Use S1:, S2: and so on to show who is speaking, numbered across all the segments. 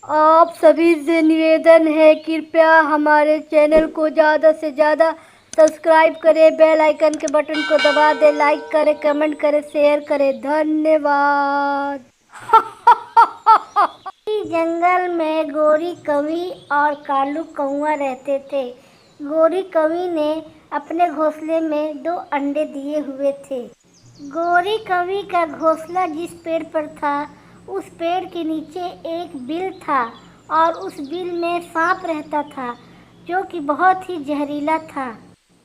S1: आप सभी से निवेदन है, कृपया हमारे चैनल को ज़्यादा से ज़्यादा सब्सक्राइब करें, बेल आइकन के बटन को दबा दें, लाइक करें, कमेंट करें, शेयर करें। धन्यवाद। जंगल में गोरी कौवी और कालू कौआ रहते थे। गोरी कौवी ने अपने घोंसले में 2 अंडे दिए हुए थे। गोरी कौवी का घोंसला जिस पेड़ पर था, उस पेड़ के नीचे एक बिल था और उस बिल में सांप रहता था जो कि बहुत ही जहरीला था।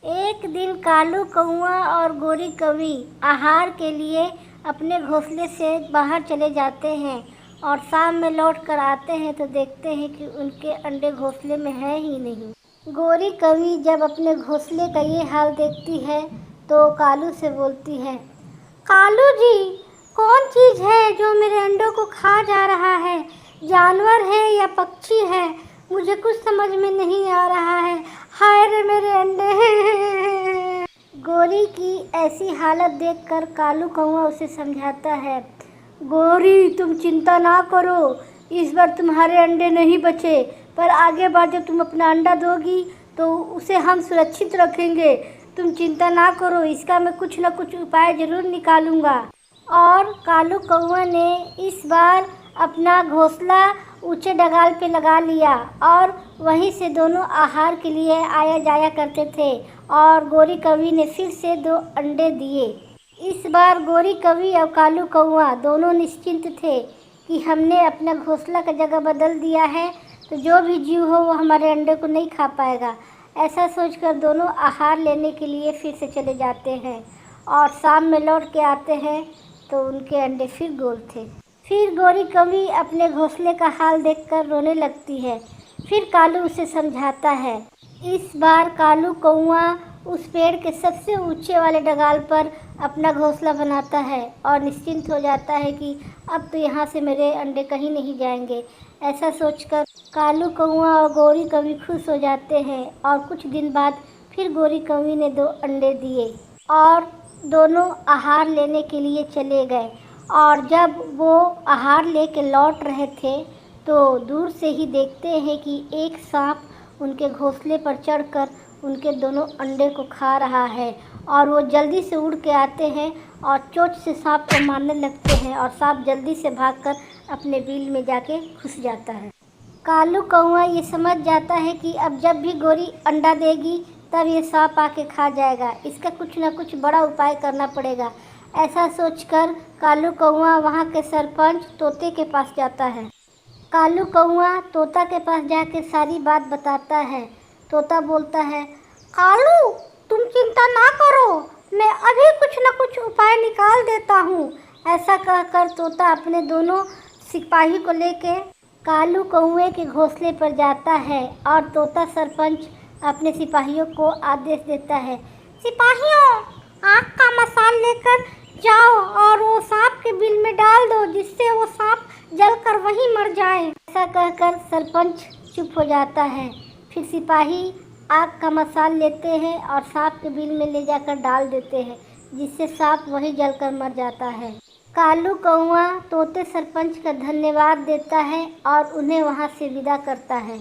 S1: एक दिन कालू कौआ और गोरी कौवी आहार के लिए अपने घोंसले से बाहर चले जाते हैं और शाम में लौट कर आते हैं तो देखते हैं कि उनके अंडे घोंसले में है ही नहीं। गोरी कौवी जब अपने घोंसले का ये हाल देखती है तो कालू से बोलती है, कालू जी, कौन चीज़ है जो मेरे अंडों को खा जा रहा है? जानवर है या पक्षी है? मुझे कुछ समझ में नहीं आ रहा है। हाय रे मेरे अंडे। गोरी की ऐसी हालत देखकर कालू कौआ उसे समझाता है, गोरी तुम चिंता ना करो, इस बार तुम्हारे अंडे नहीं बचे, पर आगे बार जब तुम अपना अंडा दोगी तो उसे हम सुरक्षित रखेंगे। तुम चिंता ना करो, इसका मैं कुछ न कुछ उपाय ज़रूर निकालूंगा। और कालू कौआ ने इस बार अपना घोंसला ऊंचे डगाल पे लगा लिया और वहीं से दोनों आहार के लिए आया जाया करते थे और गोरी कौवी ने फिर से 2 अंडे दिए। इस बार गोरी कौवी और कालू कौआ दोनों निश्चिंत थे कि हमने अपना घोंसला का जगह बदल दिया है तो जो भी जीव हो वो हमारे अंडे को नहीं खा पाएगा। ऐसा सोचकर दोनों आहार लेने के लिए फिर से चले जाते हैं और शाम में लौट के आते हैं तो उनके अंडे फिर गोल थे। फिर गोरी कौवी अपने घोंसले का हाल देखकर रोने लगती है। फिर कालू उसे समझाता है। इस बार कालू कौआ उस पेड़ के सबसे ऊंचे वाले डगाल पर अपना घोंसला बनाता है और निश्चिंत हो जाता है कि अब तो यहाँ से मेरे अंडे कहीं नहीं जाएंगे। ऐसा सोचकर कालू कौआ और गोरी कौवी खुश हो जाते हैं और कुछ दिन बाद फिर गोरी कौवी ने 2 अंडे दिए और दोनों आहार लेने के लिए चले गए। और जब वो आहार लेके लौट रहे थे तो दूर से ही देखते हैं कि एक सांप उनके घोंसले पर चढ़कर उनके दोनों अंडे को खा रहा है और वो जल्दी से उड़ के आते हैं और चोंच से सांप को मारने लगते हैं और सांप जल्दी से भागकर अपने बिल में जाके घुस जाता है। कालू कौआ ये समझ जाता है कि अब जब भी गोरी अंडा देगी तब ये सांप आके खा जाएगा, इसका कुछ ना कुछ बड़ा उपाय करना पड़ेगा। ऐसा सोचकर कालू कौआ वहाँ के सरपंच तोते के पास जाता है। कालू कौआ तोता के पास जाके सारी बात बताता है। तोता बोलता है, कालू तुम चिंता ना करो, मैं अभी कुछ न कुछ उपाय निकाल देता हूँ। ऐसा कहकर तोता अपने दोनों सिपाही को लेके कालू कौए के घोंसले पर जाता है और तोता सरपंच अपने सिपाहियों को आदेश देता है, सिपाहियों आग का मसाल लेकर जाओ और वो सांप के बिल में डाल दो जिससे वो सांप जलकर वहीं मर जाए। ऐसा कहकर सरपंच चुप हो जाता है। फिर सिपाही आग का मसाल लेते हैं और सांप के बिल में ले जाकर डाल देते हैं जिससे सांप वहीं जलकर मर जाता है। कालू कौआ तोते सरपंच का धन्यवाद देता है और उन्हें वहां से विदा करता है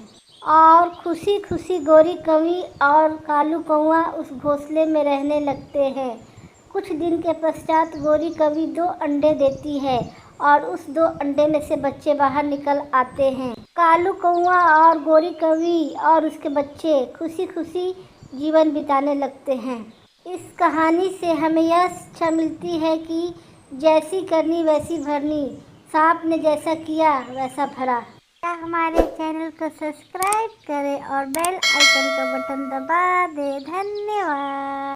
S1: और खुशी खुशी गोरी कौवी और कालू कौआ उस घोंसले में रहने लगते हैं। कुछ दिन के पश्चात गोरी कौवी 2 अंडे देती है और उस 2 अंडे में से बच्चे बाहर निकल आते हैं। कालू कौआ और गोरी कौवी और उसके बच्चे खुशी खुशी जीवन बिताने लगते हैं। इस कहानी से हमें यह शिक्षा मिलती है कि जैसी करनी वैसी भरनी, सांप ने जैसा किया वैसा भरा। क्या हमारे चैनल को सब्सक्राइब करें और बेल आइकन का बटन दबा दें। धन्यवाद।